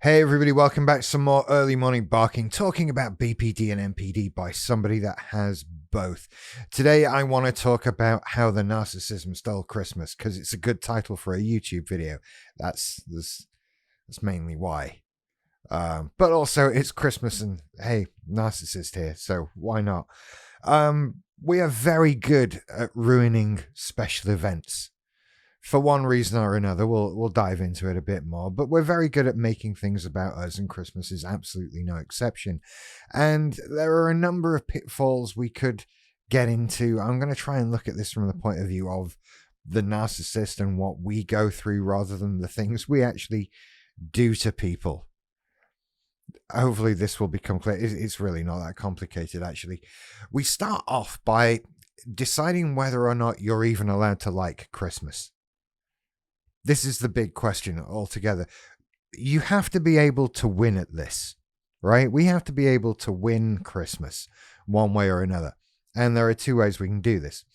Hey everybody, welcome back to some more early morning barking, talking about BPD and NPD by somebody that has both. Today I want to talk about how the narcissism stole Christmas, because it's a good title for a YouTube video. That's mainly why. But also it's Christmas and hey, narcissist here, so why not? We are very good at ruining special events. For one reason or another, we'll dive into it a bit more, but we're very good at making things about us, and Christmas is absolutely no exception. And there are a number of pitfalls we could get into. I'm going to try and look at this from the point of view of the narcissist and what we go through rather than the things we actually do to people. Hopefully this will become clear. It's really not that complicated, actually. We start off by deciding whether or not you're even allowed to like Christmas. This is the big question altogether. You have to be able to win at this, right? We have to be able to win Christmas one way or another. And there are two ways we can do this.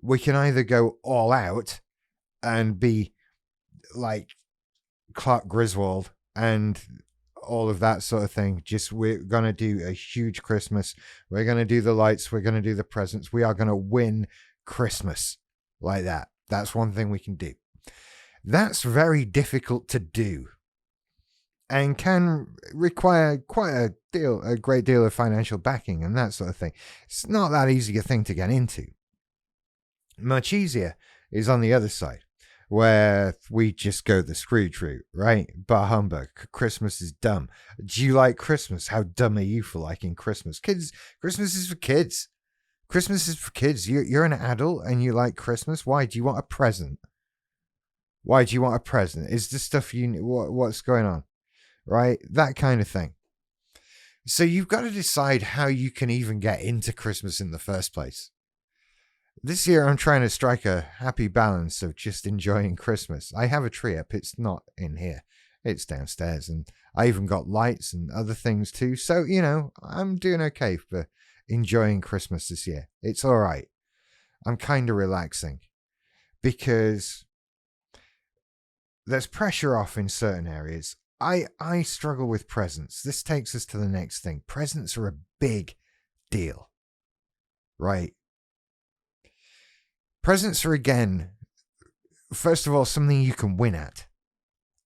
We can either go all out and be like Clark Griswold and all of that sort of thing. Just we're going to do a huge Christmas. We're going to do the lights. We're going to do the presents. We are going to win Christmas like that. That's one thing we can do. That's very difficult to do and can require quite a great deal of financial backing and that sort of thing. It's not that easy a thing to get into. Much easier is on the other side, where we just go the Scrooge route, right? Bah humbug. Christmas is dumb. Do you like Christmas? How dumb are you for liking Christmas? Kids, Christmas is for kids. Christmas is for kids. You're an adult and you like Christmas. Why? Do you want a present? Why do you want a present? Is the stuff what's going on? Right? That kind of thing. So you've got to decide how you can even get into Christmas in the first place. This year I'm trying to strike a happy balance of just enjoying Christmas. I have a tree up. It's not in here. It's downstairs. And I even got lights and other things too. So, I'm doing okay for enjoying Christmas this year. It's all right. I'm kind of relaxing because there's pressure off in certain areas. I struggle with presents. This takes us to the next thing. Presents are a big deal, right? Presents are, again, first of all, something you can win at.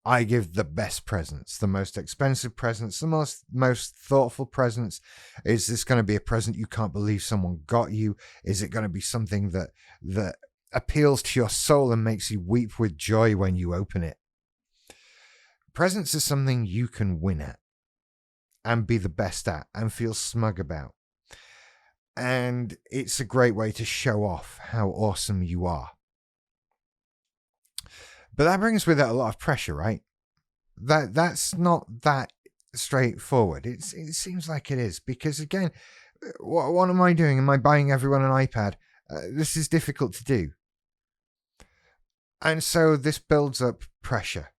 I give the best presents, the most expensive presents, the most thoughtful presents. Is this going to be a present you can't believe someone got you? Is it going to be something that appeals to your soul and makes you weep with joy when you open it? Presents are something you can win at and be the best at and feel smug about. And it's a great way to show off how awesome you are. But that brings with it a lot of pressure, right? That's not that straightforward. It seems like it is, because again, what am I doing? Am I buying everyone an iPad? This is difficult to do. And so this builds up pressure,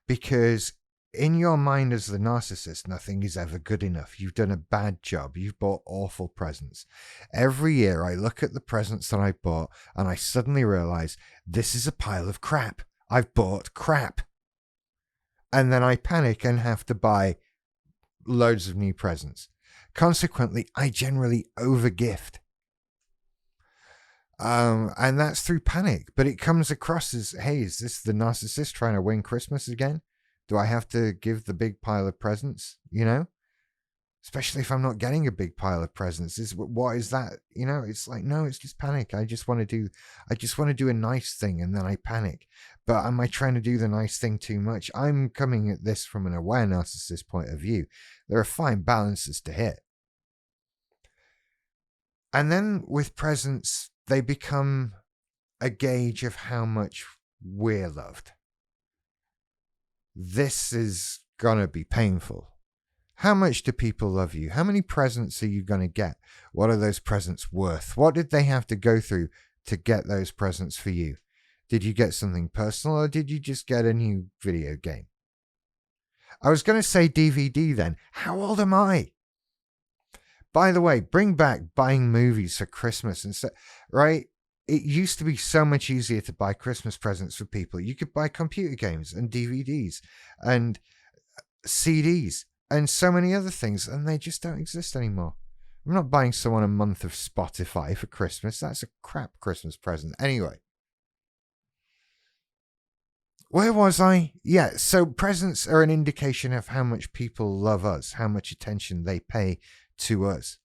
because in your mind as the narcissist, nothing is ever good enough. You've done a bad job. You've bought awful presents. Every year I look at the presents that I bought and I suddenly realize this is a pile of crap. I've bought crap. And then I panic and have to buy loads of new presents. Consequently, I generally overgift. And that's through panic, but it comes across as, hey, is this the narcissist trying to win Christmas again? Do I have to give the big pile of presents? Especially if I'm not getting a big pile of presents. What is that? It's like, no, it's just panic. I just want to do a nice thing, and then I panic. But am I trying to do the nice thing too much? I'm coming at this from an aware narcissist point of view. There are fine balances to hit. And then with presents, they become a gauge of how much we're loved. This is going to be painful. How much do people love you? How many presents are you going to get? What are those presents worth? What did they have to go through to get those presents for you? Did you get something personal, or did you just get a new video game? I was going to say DVD then. How old am I? By the way, bring back buying movies for Christmas and right? It used to be so much easier to buy Christmas presents for people. You could buy computer games and DVDs and CDs, and so many other things, and they just don't exist anymore. I'm not buying someone a month of Spotify for Christmas. That's a crap Christmas present. Anyway, where was I? Yeah, so presents are an indication of how much people love us, how much attention they pay to us.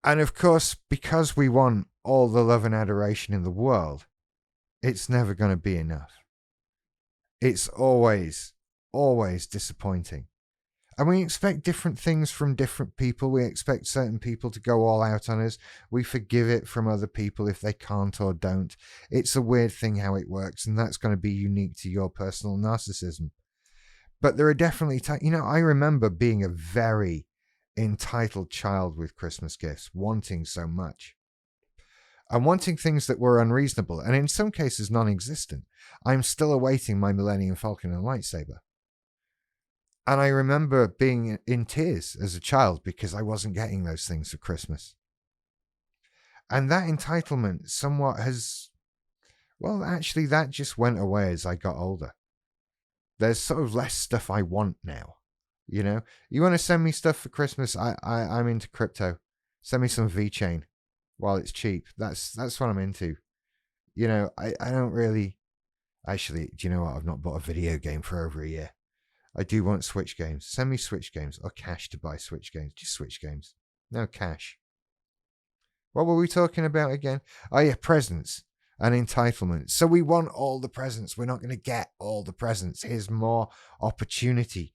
And of course, because we want all the love and adoration in the world, it's never going to be enough. It's always, always disappointing. And we expect different things from different people. We expect certain people to go all out on us. We forgive it from other people if they can't or don't. It's a weird thing how it works, and that's going to be unique to your personal narcissism. But there are definitely, I remember being a very entitled child with Christmas gifts, wanting so much. And wanting things that were unreasonable, and in some cases non-existent. I'm still awaiting my Millennium Falcon and lightsaber. And I remember being in tears as a child because I wasn't getting those things for Christmas. And that entitlement somewhat has, well, actually, that just went away as I got older. There's sort of less stuff I want now. You know, you want to send me stuff for Christmas? I'm into crypto. Send me some VeChain while it's cheap. That's what I'm into. You know, I don't really. Actually, do you know what? I've not bought a video game for over a year. I do want Switch games. Send me Switch games or cash to buy Switch games. Just Switch games. No cash. What were we talking about again? Oh yeah, presents and entitlement. So we want all the presents. We're not going to get all the presents. Here's more opportunity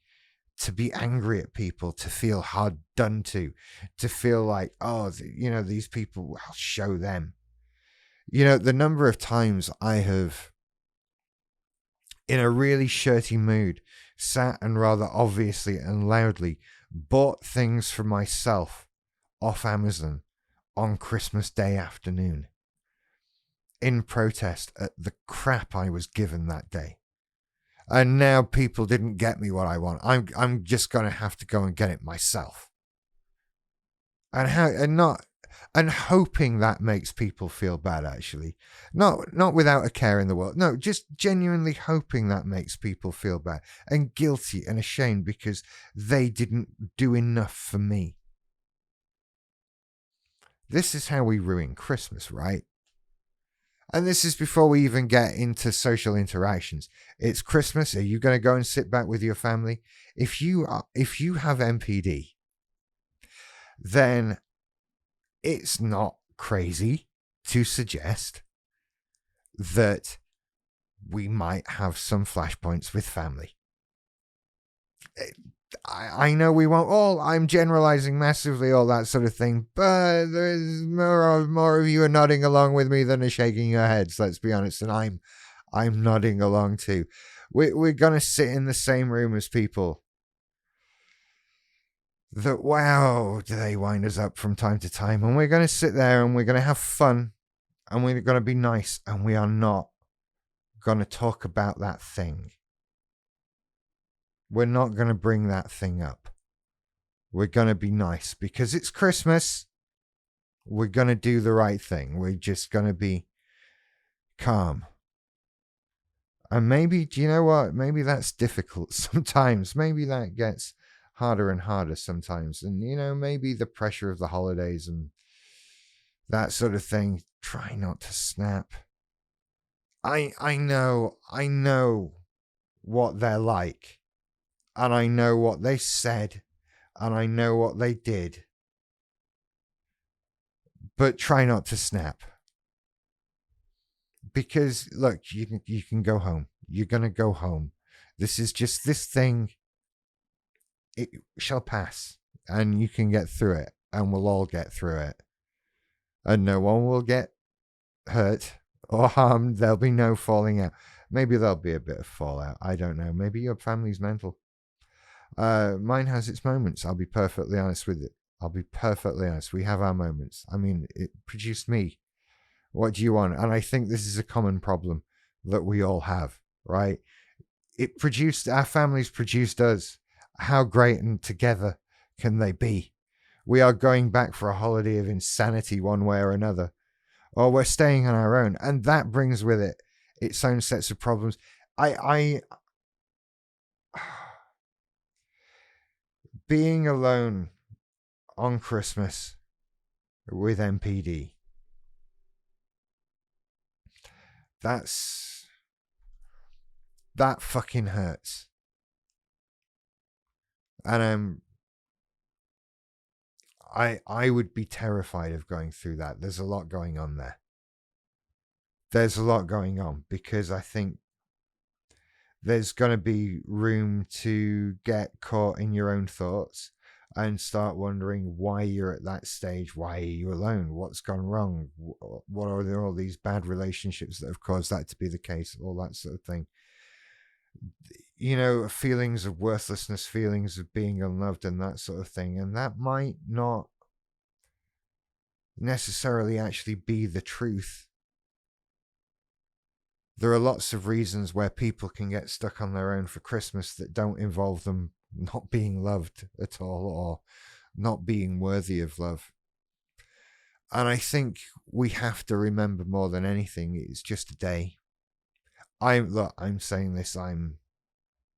to be angry at people, to feel hard done to feel like, oh, you know, these people, I'll show them. You know, the number of times I have, in a really shirty mood, sat and rather obviously and loudly bought things for myself off Amazon on Christmas Day afternoon in protest at the crap I was given that day. And now people didn't get me what I want. I'm just going to have to go and get it myself. And hoping that makes people feel bad, actually. Not without a care in the world. No, just genuinely hoping that makes people feel bad and guilty and ashamed because they didn't do enough for me. This is how we ruin Christmas, right? And this is before we even get into social interactions. It's Christmas. Are you going to go and sit back with your family? If you have MPD, then it's not crazy to suggest that we might have some flashpoints with family. I know we won't all, I'm generalizing massively, all that sort of thing, but there's more of you are nodding along with me than are shaking your heads, let's be honest, and I'm nodding along too. We're going to sit in the same room as people that, wow, do they wind us up from time to time, and we're going to sit there and we're going to have fun and we're going to be nice, and we are not going to talk about that thing. We're not going to bring that thing up. We're going to be nice because it's Christmas. We're going to do the right thing. We're just going to be calm. And maybe, do you know what? Maybe that's difficult sometimes. Maybe that gets harder and harder sometimes. And, you know, maybe the pressure of the holidays and that sort of thing. Try not to snap. I know what they're like. And I know what they said, and I know what they did. But try not to snap. Because, look, you can go home. You're going to go home. This is just this thing. It shall pass. And you can get through it. And we'll all get through it. And no one will get hurt or harmed. There'll be no falling out. Maybe there'll be a bit of fallout. I don't know. Maybe your family's mental. Mine has its moments. I'll be perfectly honest with it. I'll be perfectly honest. We have our moments. I mean, it produced me. What do you want? And I think this is a common problem that we all have, right? Our families produced us. How great and together can they be? We are going back for a holiday of insanity one way or another. Or we're staying on our own. And that brings with it its own sets of problems. being alone on Christmas with NPD. That fucking hurts. And I would be terrified of going through that. There's a lot going on there. There's a lot going on because I think there's going to be room to get caught in your own thoughts and start wondering why you're at that stage. Why are you alone? What's gone wrong? What are there all these bad relationships that have caused that to be the case? All that sort of thing. You know, feelings of worthlessness, feelings of being unloved and that sort of thing. And that might not necessarily actually be the truth. There are lots of reasons where people can get stuck on their own for Christmas that don't involve them not being loved at all or not being worthy of love. And I think we have to remember more than anything, it's just a day. I'm saying this, I'm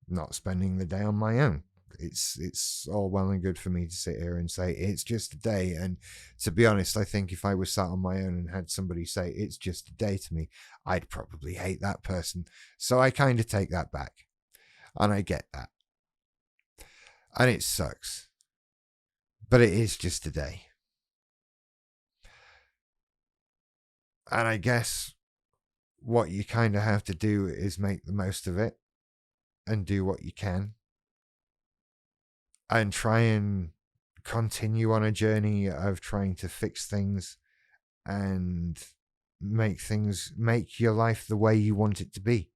not spending the day on my own. It's all well and good for me to sit here and say it's just a day. And to be honest, I think if I was sat on my own and had somebody say it's just a day to me, I'd probably hate that person. So I kind of take that back. And I get that. And it sucks. But it is just a day. And I guess what you kind of have to do is make the most of it and do what you can. And try and continue on a journey of trying to fix things and make your life the way you want it to be.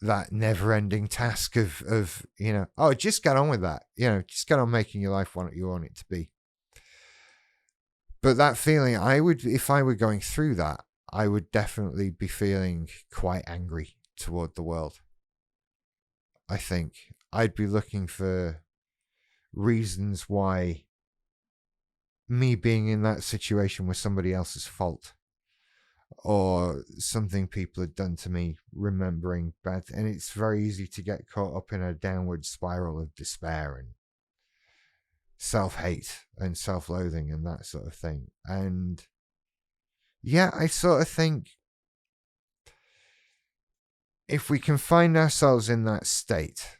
That never-ending task of just get on with that. Just get on making your life what you want it to be. But that feeling, if I were going through that, I would definitely be feeling quite angry toward the world. I think I'd be looking for reasons why me being in that situation was somebody else's fault or something people had done to me, remembering bad. And it's very easy to get caught up in a downward spiral of despair and self-hate and self-loathing and that sort of thing. And yeah, I sort of think if we can find ourselves in that state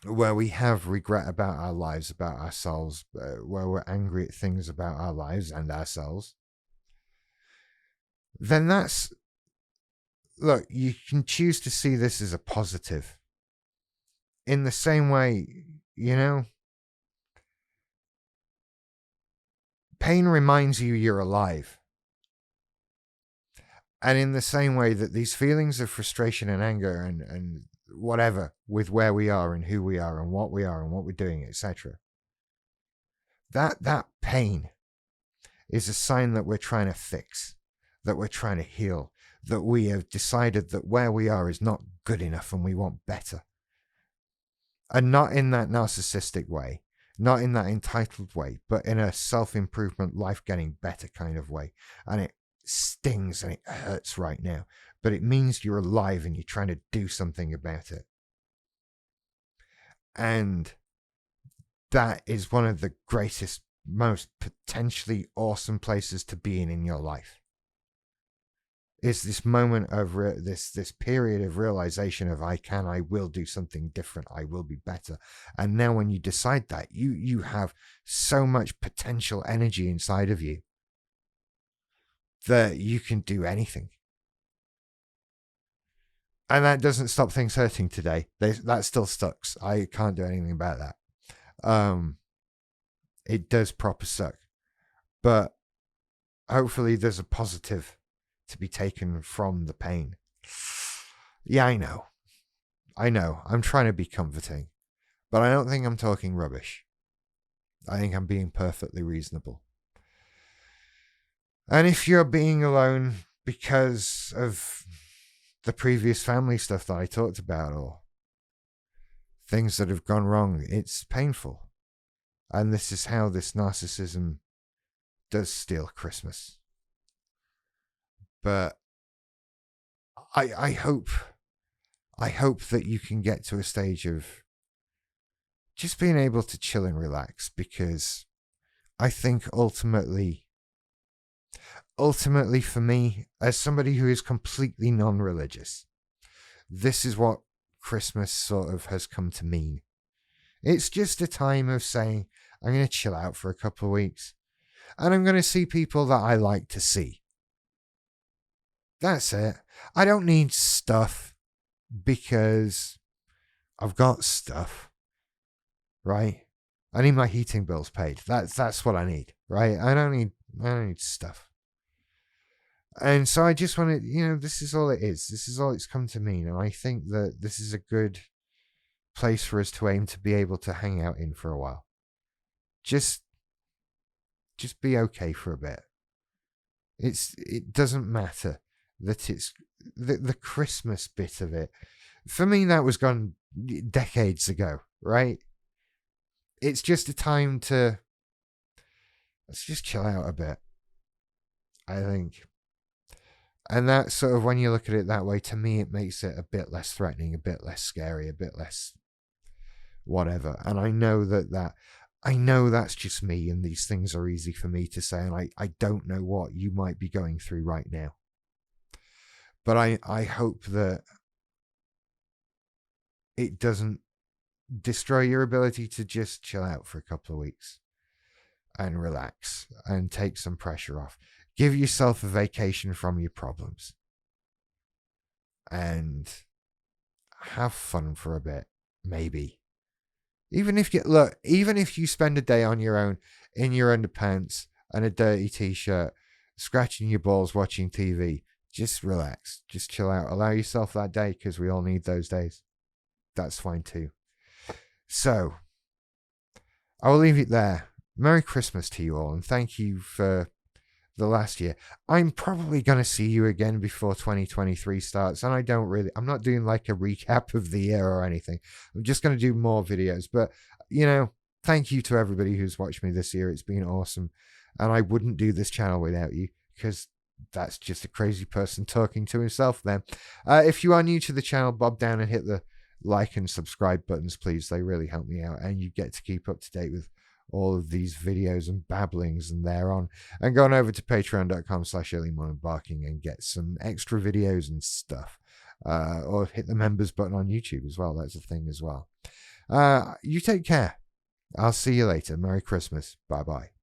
where we have regret about our lives, about ourselves, where we're angry at things about our lives and ourselves, then look, you can choose to see this as a positive. In the same way, pain reminds you you're alive. And in the same way that these feelings of frustration and anger and whatever with where we are and who we are and what we're doing, etc., that pain is a sign that we're trying to fix, that we're trying to heal, that we have decided that where we are is not good enough and we want better. And not in that narcissistic way, not in that entitled way, but in a self-improvement, life-getting better kind of way. And it stings and it hurts right now, but it means you're alive and you're trying to do something about it. And that is one of the greatest, most potentially awesome places to be in your life. Is this moment of this period of realization of I will do something different, I will be better. And now when you decide that, you have so much potential energy inside of you that you can do anything. And that doesn't stop things hurting today. That still sucks. I can't do anything about that. It does proper suck. But hopefully there's a positive to be taken from the pain. Yeah, I know. I'm trying to be comforting. But I don't think I'm talking rubbish. I think I'm being perfectly reasonable. And if you're being alone because of the previous family stuff that I talked about or things that have gone wrong, it's painful. And this is how this narcissism does steal Christmas. But I hope I hope that you can get to a stage of just being able to chill and relax, because I think ultimately for me, as somebody who is completely non-religious, this is what Christmas sort of has come to mean. It's just a time of saying, I'm going to chill out for a couple of weeks, and I'm going to see people that I like to see. That's it. I don't need stuff because I've got stuff, right? I need my heating bills paid. That's what I need, right? I don't need stuff. And so I just want to, this is all it is. This is all it's come to mean. And I think that this is a good place for us to aim to be able to hang out in for a while. Just be okay for a bit. It doesn't matter that it's the Christmas bit of it. For me, that was gone decades ago, right? It's just a time to let's just chill out a bit, I think. And that's sort of, when you look at it that way, to me, it makes it a bit less threatening, a bit less scary, a bit less whatever. And I know that's just me, and these things are easy for me to say, and I don't know what you might be going through right now. But I hope that it doesn't destroy your ability to just chill out for a couple of weeks and relax and take some pressure off. Give yourself a vacation from your problems and have fun for a bit, maybe. Even if you spend a day on your own in your underpants and a dirty t-shirt, scratching your balls watching TV, just relax, just chill out. Allow yourself that day, because we all need those days. That's fine too. So, I will leave it there. Merry Christmas to you all, and thank you for the last year. I'm probably going to see you again before 2023 starts, and I'm not doing like a recap of the year or anything. I'm just going to do more videos, but thank you to everybody who's watched me this year. It's been awesome, and I wouldn't do this channel without you, because that's just a crazy person talking to himself then. If you are new to the channel, bob down and hit the like and subscribe buttons, please. They really help me out, and you get to keep up to date with all of these videos and babblings and thereon. And go on over to patreon.com/earlymorningbarking and get some extra videos and stuff. Or hit the members button on YouTube as well. That's a thing as well. You take care. I'll see you later. Merry Christmas. Bye-bye.